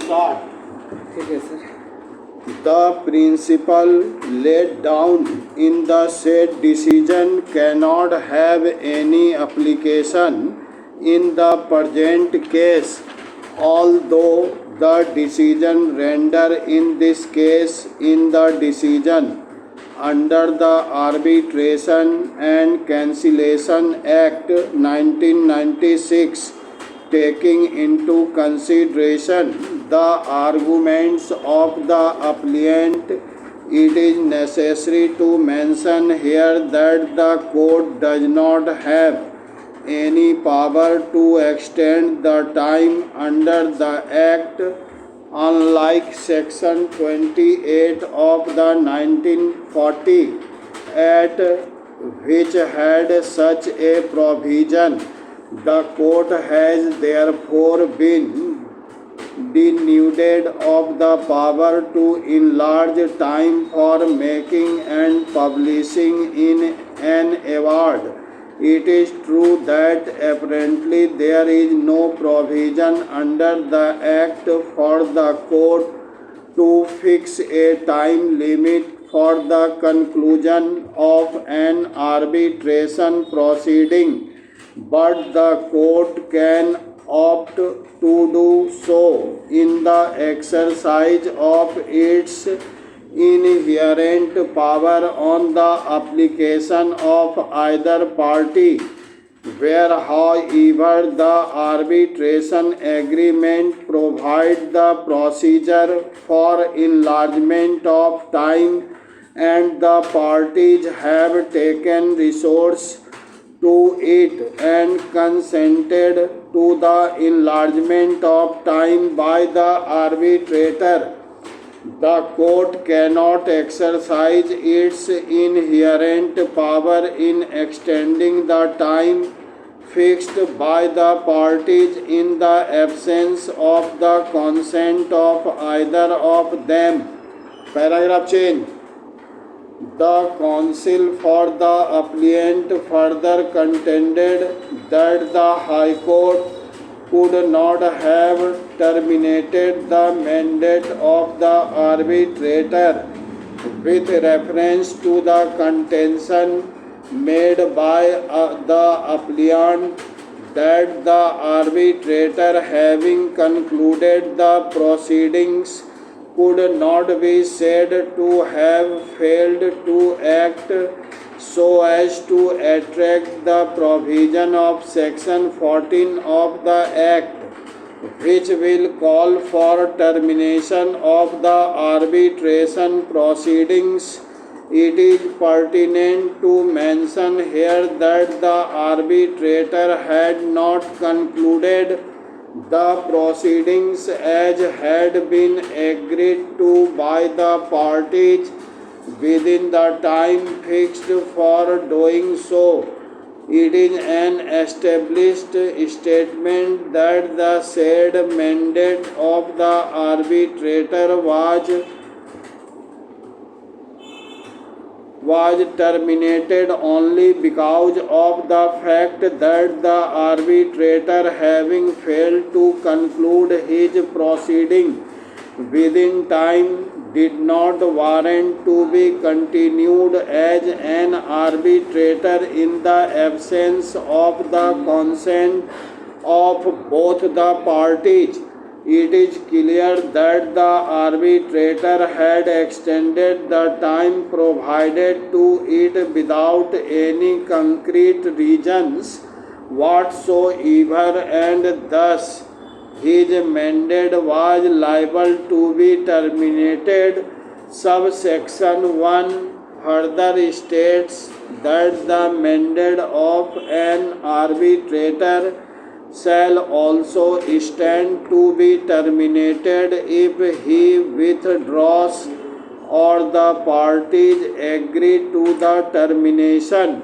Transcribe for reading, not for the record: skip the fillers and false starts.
start. ठीक है sir. The principle laid down in the said decision cannot have any application in the present case, although the decision rendered in this case in the decision under the Arbitration and Cancellation Act 1996, taking into consideration the arguments of the appellant, it is necessary to mention here that the court does not have any power to extend the time under the Act, unlike Section 28 of the 1940 Act, which had such a provision. The court has therefore been denuded of the power to enlarge time for making and publishing in an award. It is true that apparently there is no provision under the Act for the court to fix a time limit for the conclusion of an arbitration proceeding, but the court can opt to do so in the exercise of its inherent power on the application of either party, where however the arbitration agreement provides the procedure for enlargement of time and the parties have taken resource to it and consented to the enlargement of time by the arbitrator. The court cannot exercise its inherent power in extending the time fixed by the parties in the absence of the consent of either of them. Paragraph change. The counsel for the appellant further contended that the High Court could not have terminated the mandate of the arbitrator with reference to the contention made by the appellant that the arbitrator, having concluded the proceedings, could not be said to have failed to act so as to attract the provision of Section 14 of the Act, which will call for termination of the arbitration proceedings. It is pertinent to mention here that the arbitrator had not concluded the proceedings as had been agreed to by the parties within the time fixed for doing so. It is an established statement that the said mandate of the arbitrator was terminated only because of the fact that the arbitrator, having failed to conclude his proceeding within time, did not warrant to be continued as an arbitrator in the absence of the consent of both the parties. It is clear that the arbitrator had extended the time provided to it without any concrete reasons whatsoever, and thus his mandate was liable to be terminated. Subsection 1 further states that the mandate of an arbitrator shall also stand to be terminated if he withdraws or the parties agree to the termination.